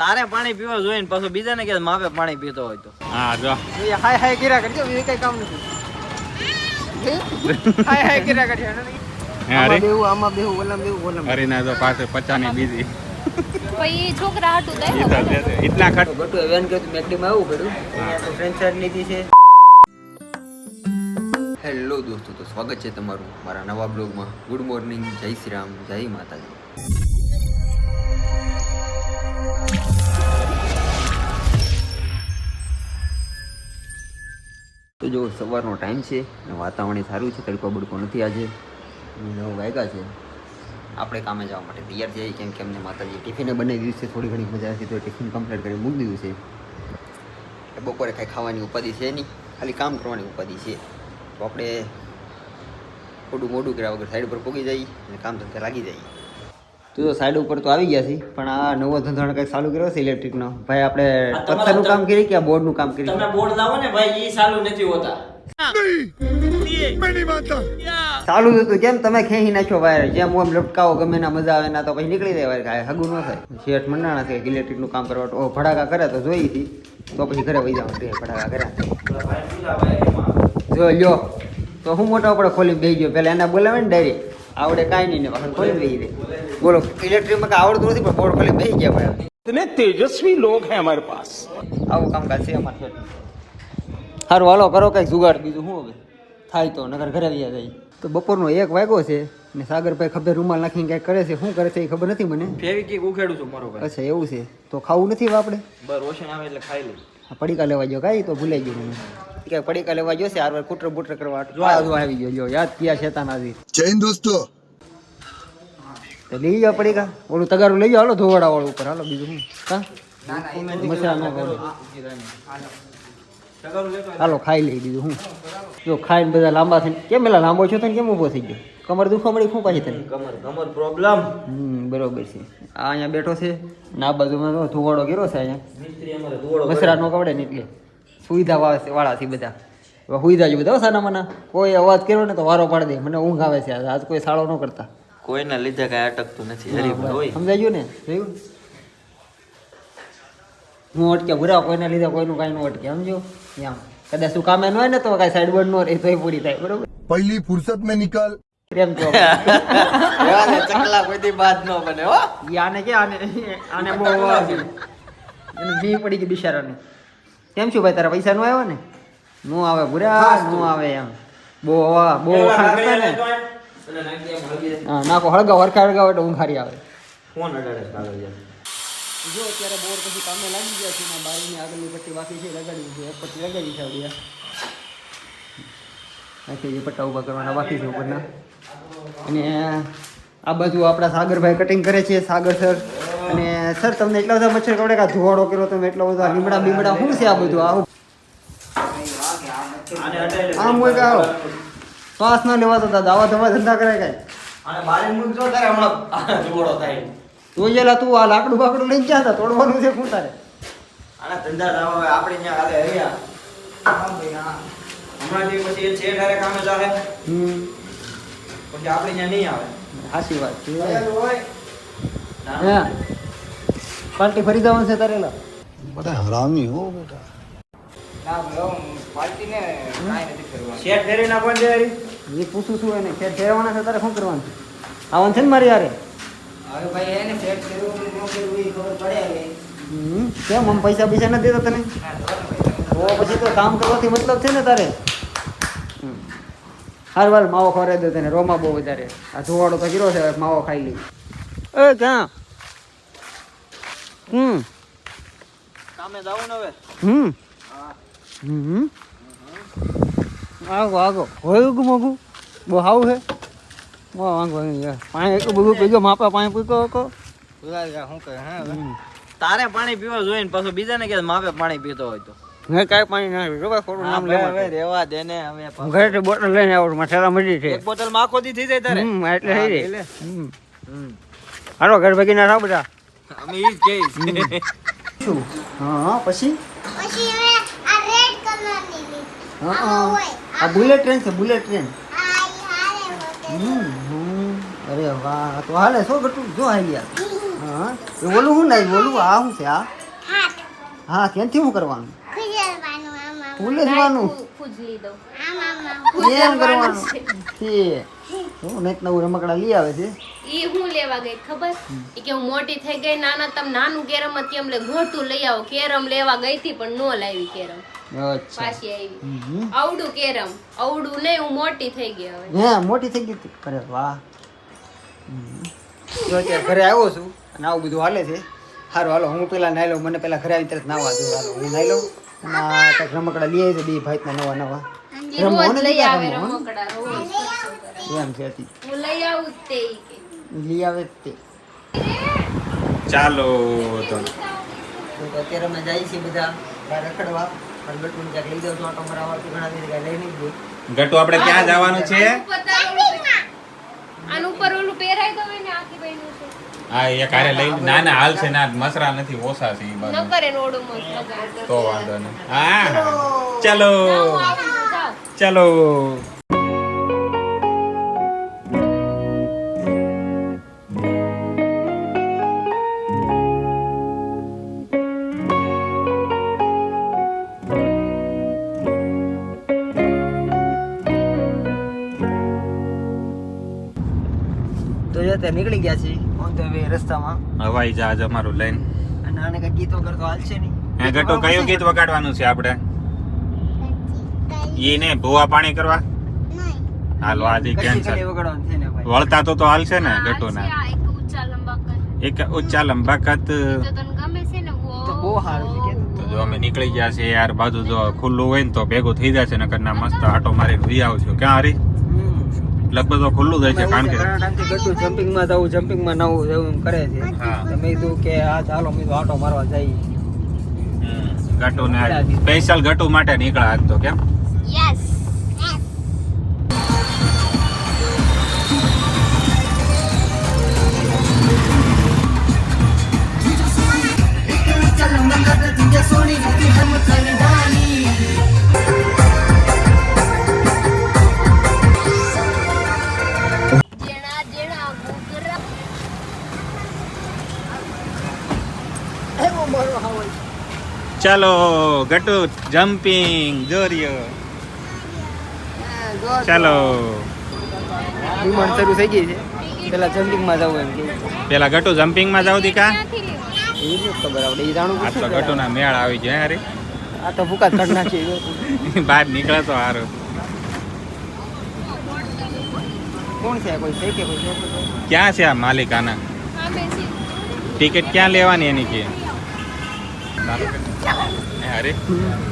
તારે પાણી પીવા જોઈએ ને પાછું બીજાને કે માપે પાણી પીતો હોય તો. હા જો હાય હાય કર્યા કરજો, બીજું કઈ કામ નથી. હાય હાય કર્યા કરજો. આમાં બેહું ઓલામાં બેહું. હરીના જો પાસે 50 ની બીજી પછી છોકરા હાટું દે ઇતના ખર્ચ ગટુ વેન કે મેકડીમાં આવવું પડ્યું. તો ફ્રેન્ચ સાઈડ લીધી છે. હેલો દોસ્તો, તો સ્વાગત છે તમારું મારા નવા બ્લોગમાં. ગુડ મોર્નિંગ, જય શ્રી રામ, જય માતાજી. તો જો સવારનો ટાઈમ છે અને વાતાવરણ સારું છે, તડકો બડકો નથી આજે. 9 વાગ્યા છે. આપણે કામે જવા માટે તૈયાર છીએ, કેમ કે અમને માતાજી ટિફિને બનાવી દીધું છે. થોડી ઘણી મજા હતી તો ટિફિન કમ્પ્લીટ કરી મૂકી દીધું છે. બપોરે કાંઈ ખાવાની ઉપાધિ છે નહીં, ખાલી કામ કરવાની ઉપાધિ છે. તો આપણે થોડું મોડું કર્યા વગર સાઈડ ઉપર પહોંચી જઈએ અને કામ ધંધે લાગી જઈએ. તો સાઈડ ઉપર તો આવી ગયા છે, પણ આ નવો ધંધો કંઈક ચાલુ કર્યો છે ઇલેક્ટ્રિકનો. ભાઈ આપણે પથ્થરનું કામ કરી કે આ બોર્ડનું કામ કરી? તમે બોર્ડ લાવો ને ભાઈ, એ ચાલુ નથી હોતા. ચાલુ હતું કેમ તમે ખેંચી નાખ્યો વાયર? જેમ ઓમ લટકાવો ગમે ના મજા આવે ના તો પછી નીકળી જાય વાયર. કાંઈ હગું ન થાય. શેઠ મંડાણા છે ઇલેક્ટ્રિકનું કામ કરવા, ભડાકા કરે તો જોઈ હતી તો પછી ઘરે વહી જવાનું. ભડાકા કર્યા જો લ્યો તો હું મોટા આપણે ખોલી બેસી ગયો. પહેલાં એને બોલાવે ને ડાયરેક્ટ આવડે કાંઈ નહીં ને પાછળ ખોલી બેસી દે. બોલો ઇલેક્ટ્રિકમાં કાંઈ આવડતું નથી પણ બોર્ડ ખોલી બેસી ગયા ભાઈ. इतने तेजस्वी लोग हैं हमारे पास. આવું કામકાજ છે અમારે. સારું હાલો કરો કંઈક જુગાડ, બીજું શું હવે થાય તો નગર ઘરે આવ્યા જાય. તો બપોરનો 1 વાગ્યો છે ને સાગરભાઈ ખભે રૂમાલ નાખીને કંઈક કરે છે. શું કરે છે એ ખબર નથી મને. ફેવિકિક ઉખેડું છું મારો ભાઈ. અચ્છા એવું છે. તો ખાવું નથી હવે આપણે? બસ રોશન આવે એટલે ખાઈ લઈ. પડીકા લેવા ગયો કાંઈ તો ભૂલાઈ ગયું મને કે પડીકા લેવા ગયો છે. આર કુટર બુટર કરવા જો આવી ગયો. જો યાદ કિયા શેતાનાજી. જૈન દોસ્તો તો લઈ જાઓ પડીકા. ઓલું તગારું લઈ જાઓ. હાલો ધોવાડા વાળું ઉપર. હાલો બીજું શું? હા મસાલા ન કરો. હાલો ખાઈ લઈ. બીજું શું? જો ખાઈને બધા લાંબા થઈને કેમ પેલા લાંબો છો ને કેમ ઊભો થઈ ગયો? કમર દુખવા મળી શું પાછી તને? કમર પ્રોબ્લેમ. બરોબર છે. આ અહીંયા બેઠો છે ને આ બાજુમાં તો ધોવાડો કર્યો છે. અહીંયા મિસ્ત્રી અમારે દોડો મસરા નો કવડે ને એટલે સુવિધા વાળા છે બધા. સુવિધા જ બધા સાના મના. કોઈ અવાજ કર્યો ને તો વારો પાડી દે. મને ઊંઘ આવે છે. આજ કોઈ સાળો ન કરતા. કોઈના લીધે કાંઈ અટકતું નથી. હરીફાઈ હોય. સમજાયું ને? જોયું? હું અટકે ભૂરા કોઈના લીધે કોઈનું કાંઈ ન અટકે. સમજો? એમ કદાચ શું કામે ન હોય ને તો કાંઈ સાઈડ બોર્ડ ન રહે તોય પૂરી થાય. બરોબર? પહેલી ફુરસત મેં નિકાલ. પ્રેમ તો ચકલા કોઈ બાદ ન બને હો. આને કે આને બહુ એને ભી પડી ગઈ બિચારાને. કેમ છું ભાઈ, તારા પૈસા નો આવ્યો ને? નો આવે ભૂરા, નો આવે એમ. બહુ વખાણ કરતા ને. હા નાખો હળગાવ, હરખા હળગાવ એટલે ઊંઘ સારી આવે. ફોન અડાડે કાગળ યાર. જો અત્યારે બોર્ડ પછી કામે લાગી ગયા છે. બારીની આગળની પટ્ટી બાકી છે, લગાડી છે. એક પટ્ટી લગાવી છે આવડી. બાકી જે પટ્ટા ઊભા કરવાના બાકી છે ઉપરના. અને આ બાજુ આપણા સાગરભાઈ કટિંગ કરે છે. સાગર સર. અને સર તમને એટલા બધા મચ્છર કવડે કા ધોવાડો કર્યો તમે? એટલા બધા લીમડા બીમડા શું છે આ બધું? આવું આમ હોય કે આવો શ્વાસ ન લેવાતો દાદા. આવા ધવા ધંધા કરે કાંઈ? અને બારે મૂકજો તારે હમણાં દોડો થાય. જોયેલા તું આ લાકડું બાકડું લઈને ગયા હતા? તોડવાનું છે શું તારે? આના ધંધા ના હોય આપણે ત્યાં હાલે હરિયા. હમણાંથી પછી એ છે ડાયરેક્ટ કામે ચાલે. પછી આપણે ત્યાં નહીં આવે. સાચી વાત છે. હા પાર્ટી ફરી જવાનું છે તારે? બડા હરામી હો બેટા. શેઠ ફેરી નાખવા દે હરી. એ પૂછું છું એને ફેર ફેરવાના છે તારે શું કરવાનું છે? આવવાનું છે ને મારે યારે? કેમ આમ પૈસા નથી દેતા તને? તો પછી તો કામ કરવાથી મતલબ છે ને તારે. હાર વાર માવો ખવડાવી દો તને. રોમાં બહુ વધારે. આ ધોવાડો તો કર્યો છે, માવો ખાઈ લી. એ ક્યાં? કામે જાવું ને હવે. આગો હોય મોઘું બહુ હાવું છે. વાંગો પાણી એટલું બધું પીજો માપા પાણી પીકો શું કહે? તારે પાણી પીવા જોઈએ ને પાછું બીજાને કે માપે પાણી પીતો હોય તો. મેં કાંઈ પાણી ના પીધું. ખોટું નામ હવે રેવા દે ને. હવે ઘરેથી બોટલ લઈને આવું. મસાલા મળી છે. એક બોટલ માં આખો દી થઈ જાય તારે. એટલે થઈ જાય. હાલો ઘર ભેગી ના થાવ બધા. અમે ઈ જ કહીશ. હા પછી પછી હવે આ રેડ કલરની લીધી. હા આ બુલેટ ટ્રેન છે. Bullet train. આ ઈ હારે હોતે. અરે વાહ તો હાલે. શું ઘટું જો આવી ગયા. હા એ ઓલું શું નહીં ઓલું આ શું છે આ હાથ હા ક્યાંથી શું કરવાનું ખુજલવાનું આમ આમ ફૂલે જવાનું ખુજલી દો આમ આમ આમ એમ કરવાનું છે હું નેત નવું રમકડા લઈ આવે છે ઈ હું લેવા ગઈ ખબર ઈ કે હું મોટી થઈ ગઈ નાના તમ નાનું કેરમ હતી એમ લે મોટું લઈ આવો કેરમ લેવા ગઈ હતી પણ નો લાવી કેરમ અચ્છા પાછી આવી આવડું કેરમ આવડું નહીં હું મોટી થઈ ગઈ હવે હે મોટી થઈ ગઈ તી? અરે વાહ જો અત્યારે ઘરે આવ્યો છું અને આવું બધું હાલે છે સારું હાલો હું પેલા નાઈ લઉં મને પેલા ઘરે આવી તરત નાવા દો હાલો હું નાઈ લઉં અને આ કંઈક રમકડા લઈ આવી છે બે ભાઈના નવા નવા ઈ રોજ લઈ આવે રમો ને? રમકડા રોજ એમ છે હતી હું લઈ આવું જ તે ઈ કે લઈ આવે જ તે ચાલો તો તો અત્યારે અમે જઈએ છીએ બધા બહાર રખડવા પણ બેટું ક્યાંક લઈ જાઉં છું આટો મરાવા તો ઘણા દિવસ કાંઈ લઈ નહીં ગયું ગટુ આપણે ક્યાં જવાનું છે આનું ઉપર ઓલું પહેરાઈ દો ને આખી બહેનું છે હા એ કારે લઈ ના ના હાલ છે ના મસરા નથી ઓછા છે ઈ ન બાજુ કરે ઓડું મસ્ત લગાડ તો વાંધો નહીં હા ચાલો જાઓ ચાલો તો જો અત્યારે નીકળી ગયા છીએ ઓન ધ વે રસ્તામાં હવાઈ જહાજ અમારું લઈને અને આને કંઈક ગીતો કરતો હાલશે નહીં હે ગટુ કયું ગીત વગાડવાનું છે આપણે ઈ ને ભૂવા પાણી કરવા હાલો આજે કઈ કેન્સલ કઈ વગાડવાનું છે ને ભાઈ વળતા તો હાલશે ને ગટુ ના આ એક ઊંચા લંબા કર એક ઊંચા લંબા કત તો તને ગમે છે ને તો બહુ સારું છે કે તો જો અમે નીકળી ગયા છે યાર બાજુ જો ખુલ્લું હોય ને તો ભેગું થઈ જશે નકર ના મસ્ત આટો મારીને વી આવશું ક્યાં હારી લગભગ તો ખુલ્લું જાય છે કારણ કે ગટુ જમ્પિંગમાં જવું જમ્પિંગમાં નવું જવું એમ કરે છે હા તો મેં કીધું કે આ ચાલો મેં કીધું આટો મારવા જઈએ ગટુ ને સ્પેશિયલ ગટુ માટે નીકળ્યા આજ તો કેમ યસ જેણા જેણા ઘૂઘરા ચાલો ગટુ જમ્પિંગ જોરિયો ચાલો વિમાન શરૂ થઈ ગઈ છે પેલા જમ્પિંગમાં જવું એમ કે પેલા ગટુ જમ્પિંગ માં જાવ દીકા ક્યાંથી લેવા એ નથી ખબર આપણે એ જાણવું આ તો ગટુ ના મેળ આવી જાય હારી આ તો ભૂકા કાઢ નાખીએ બહાર નીકળે તો સારું કોણ છે કોઈ છે કે કોઈ છે? ક્યાં છે આ માલિકાના હા બેસી ટિકિટ ક્યાં લેવાની એની કે અરે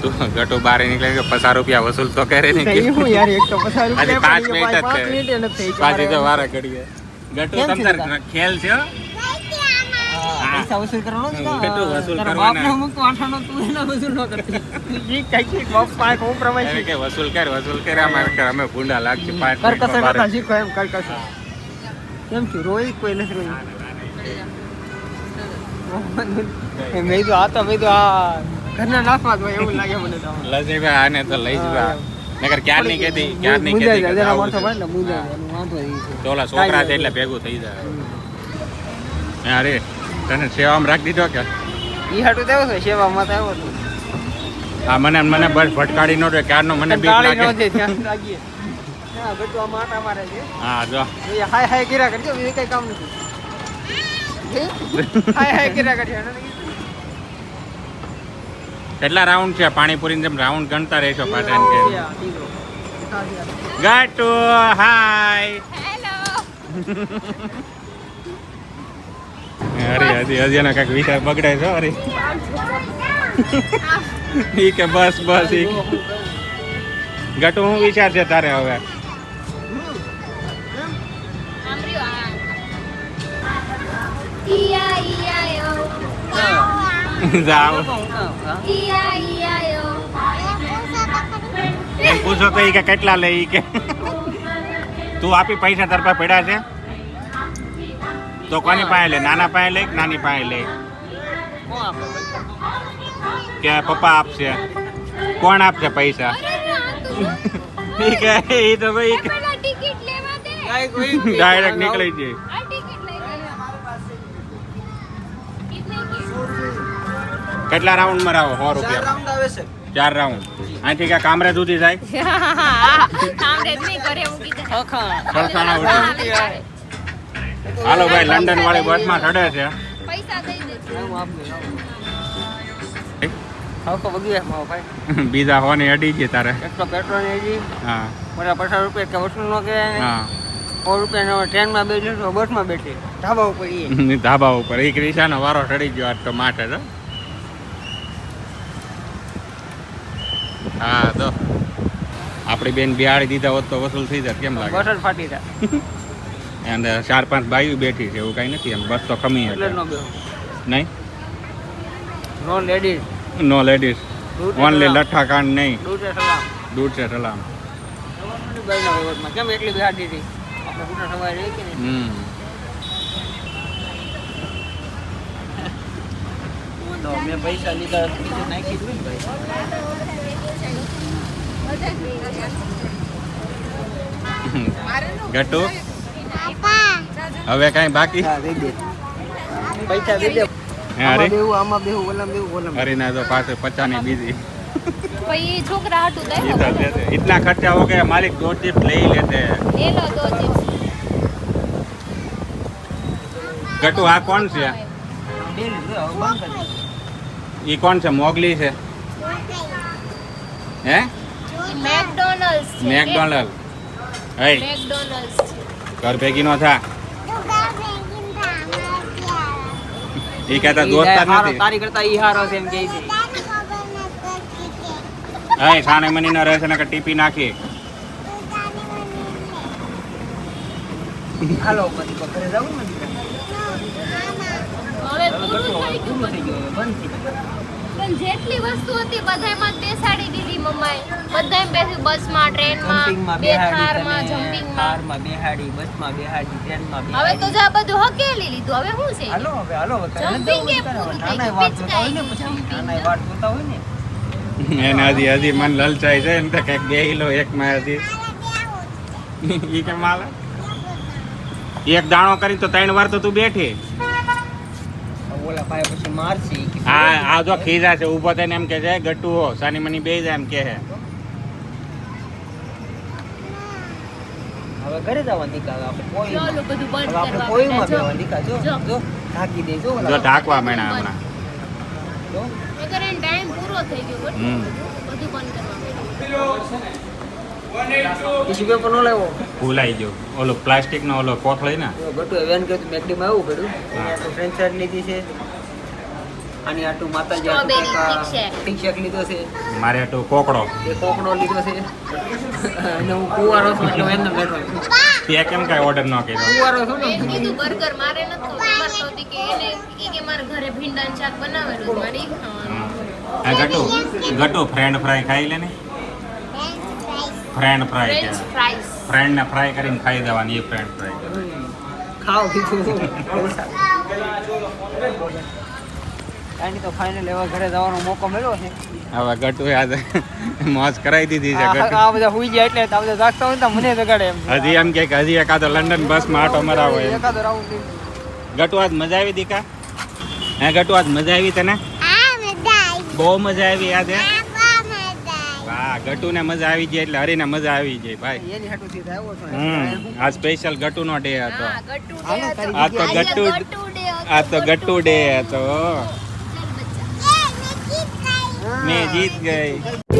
તું ગટુ બારે નીકળે કે 50 રૂપિયા વસૂલ તો કરે ને કે કઈ હું યાર એક તો પસાર આજે 5 મિનિટ જ પાંચ મિનિટ છે નથી થઈ પાછી તો વારે ઘડીએ ગટુ કેમ છે તમતાર દીકા? ખેલ છે હો. પૈસા વસૂલ કરવાનો છે ગટુ વસૂલ તારા કરવાના. બાપને મૂકતો આઠાનો તું એના વસૂલ ન કરતી ઈ કઈ બાપ પાંચ હું પ્રમાણે અરે કે વસૂલ કર અમારે કે અમે ભૂંડા લાગશે 5 કર મિનિટ કસર બારે. કરતા શીખો એમ કર કસર કેમ છું રોઈ કોઈ નથી રોઈ મેં તો આ તો મેં તો આ ઘરના નાખવા જ હોય એવું લાગે મને તો લજી ભાઈ આને તો લઈ જવા નકર ક્યાર નહીં કેતી કે જરા આવું માથો છે. પડે ને મુંજાય જાય એનું વાંધો ઈ છે તો ઓલા છોકરા છે એટલે ભેગું થઈ જાય અરે તને સેવામાં રાખી દીધો કે ઈ હાટું તો આવ્યો છે સેવામાં તો આવ્યો હતો આ મને બસ ભટકાડી નો રે ક્યારનો મને બીક તાળી ન લાગે દે ધ્યાન રાખીએ હા બધું આમાં આટા મારે છે હા જો એ હાય હાય કર્યા કરજો બીજું કઈ કામ નથી હાય હાય કર્યા કરજો કેટલા રાઉન્ડ છે પાણીપુરી જેમ રાઉન્ડ ગણતા રહેશો પાછા કે ગાટુ હાય હેલો અરે હજી એનો કઈક વિચાર બગડે છો અરે ઈ કે બસ ઈ કે. ગટુ હું વિચાર છે તારે હવે સાંભળ્યો આ ઈયા ઈયાયો જાવ ઈયા ઈયાયો એમ પૂછો તો ઈ કે કેટલા લે ઈ કે તું આપી પૈસા તાર પાસે પડ્યા છે તો કોની પાસે લે નાના પાસે લે કે નાની પાસે લે કે પપ્પા આપશે કોણ આપશે પૈસા ઈ કે ઈ તો ભાઈ પેલા ટિકિટ લેવા દે ડાયરેક્ટ નીકળી જાય આ ટિકિટ લઈ ગયો કેટલા રાઉન્ડ મરાવો 100 4 રૂપિયા રાઉન્ડ આવે છે 4 રાઉન્ડ અહીંથી ક્યાં કામરેજ સુધી જાય કામરેજ નહીં ઘરે મૂકી દે સરસાણા ઉડી હાલો ભાઈ લંડન વાળી બસમાં ચડે છે પૈસા દઈ દે બીજા હોની અડી ગઈ તારે પેટ્રોલ હા બધા 50 રૂપિયા કે વસૂલ ન કહેવાય હા 100 રૂપિયા ટ્રેનમાં બેઠી તો બસમાં બેઠી ધાબા ઉપર ધાબા ઉપર એક રીસાનો વારો ચડી ગયો આજ તો માટે તો હા તો આપણી બેન બિહાડી દીધા હોત તો વસૂલ થઈ જાય કેમ લાગે બસ જ ફાટી જાય અને 4-5 બાઈઓ બેઠી છે એવું કઈ નથી એમ બસ તો કમી એટલે હતી નો બેહો નહીં નો લેડીઝ નો લેડીઝ ઓનલી લઠ્ઠા કાંડ નહીં દૂધે સલામ દૂધ છે સલામ બાઈના વહીવટમાં કેમ એટલી બિહાડી હતી આપણે પૂરા સવારે રહી કે નહીં તો મેં પૈસા લીધા બીજે નાખી દઉં ને ભાઈ ગટુ પાપા હવે કઈ બાકી હા દઈ દે પૈસા દઈ દે હે અરે આમાં બેહું ઓલામાં બેહું ઓલામાં હરીના તો પાસે 50 ની બીજી પછી છોકરા હાટું દે इधर देते इतना खर्चा हो गया मालिक 2 चिप्स ले ही लेते हैं લે લો 2 ચિપ્સ गट्टू आ कौन से है ये कौन से मोगली से हैं મેકડોનલ્ડ્સ છે मैकडॉनल्ड ए મેકડોનલ્ડ્સ घर भेगी नो था તું ગા બેંકિંગ ધામા ये कहता दोस्त नहीं તારી કરતા ઈ હારો છે એમ કહે છે તારી ખબર ન કરતી ए साने मनी ना रहे ना टीपी नाखी તું તારી મને હાલો પછી ઘરે જવું ને હવે પૂરું થઈ ગયું થઈ ગયું બંધ થઈ ગયું પણ જેટલી વસ્તુ હતી બધાયમાં જ બેસાડી દીધી મમ્માએ બધાય બેસી બસમાં ટ્રેનમાં જમ્પિંગમાં બે બેહાડી થારમાં તને, જમ્પિંગમાં કારમાં બેહાડી બસમાં બેહાડી ટ્રેનમાં હવે બેહાડી તો જા બધું હકેલી લીધું હવે શું છે હાલો હવે હાલો હવે કાંઈ જમ્પિંગ નથી એ પૂરું થઈ નાનાય ગયું, વાત જોતા હોય ને પિચકાઈ પછી જમ્પિંગ. નાનાય વાત જોતા હોય ને એને હજી હજી મન લલચાઈ છે ને તો કઈક 2 કિલો એક માં હજી ઈ કે માલ એક દાણો કરી તો 3 વાર તો તું બેઠી ઓલા ભાઈ પછી મારશે ઈ કે આ જો ખીજા છે ઊભો થઈને એમ કે છે ગટ્ટુ હો સાની મની બે જાય એમ કે હે હવે ઘરે જવાનું દીકા આપણે કોઈ ચાલો બધું બંધ હવે આપણે કરવા કોઈમાં બેઠા, બેવાનું દીકા જો જો. જો ઢાંકી દે જો જો ઢાંકવા મેણા હમણાં જો એ કરીને ટાઈમ પૂરો થઈ ગયો હમ. બધું બંધ કરવા ટીશ્યુ પેપર નો લેવો ભૂલાઈ ગયો ઓલો પ્લાસ્ટિક નો ઓલો કોથળી ને જો ગટુ વેન કે મેકડીમાં આવું પડ્યું હા. તો ફ્રેન્ચ ફ્રાઈડ લીધી છે આની આટલું માતાજી Strawberry thick shack. ઠીક શેક લીધો છે મારે તો કોકડો એ કોકડો લીધો છે અને હું કુવારો છું એટલે એમને બેઠો છું. તે કેમ કાંઈ ઓર્ડર ન કર્યો કુવારો છું મેં ને કીધું બર્ગર મારે નથી ખાવું. તમારે સૌથી કે એને ઈ કે મારા ઘરે ભીંડાનું શાક બનાવેલું છે, મારે ઈ ખાવાનું. હા ગટુ ગટુ ફ્રેન્ડ ફ્રાય ખાઈ લે ને ફ્રેન્ડ ફ્રાય કે ફ્રેન્ચ ફ્રાઈસ ફ્રેન્ડ ને ફ્રાય કરીને ખાઈ દેવાની એ ફ્રેન્ડ ફ્રાય ખાવ કીધું કાંઈ તો ફાઇનલ એવા ઘરે જવાનો મોકો મળ્યો છે હવે ગટુ યાદ મોજ કરાવી દીધી છે ગટુ આ બધા હુઈ ગયા એટલે આ બધા જાગતા હોય ને તો મને જગાડે એમ હજી એમ કે હજી એકાદો લંડન બસમાં આટો મરાવો એમ એકાદો રાઉન્ડ ગટુ આજ મજા આવી દીકા હે ગટુ આજ મજા આવી તને આ મદાઈ બહુ મજા આવી યાદ હે આ બા મદાઈ વાહ ગટુ ને મજા આવી ગઈ એટલે હરીને મજા આવી ગઈ ભાઈ એની હાટુ થી આવ્યો છો આ સ્પેશિયલ ગટુ નો ડે હતો હા ગટ્ટુ હાલો, ડે હતો. આ તો આજે ગટ્ટુ ગટ્ટુ ડે હતો. આ તો ગટ્ટુ ડે હતો એ મેં જીત ગઈ મેં જીત ગઈ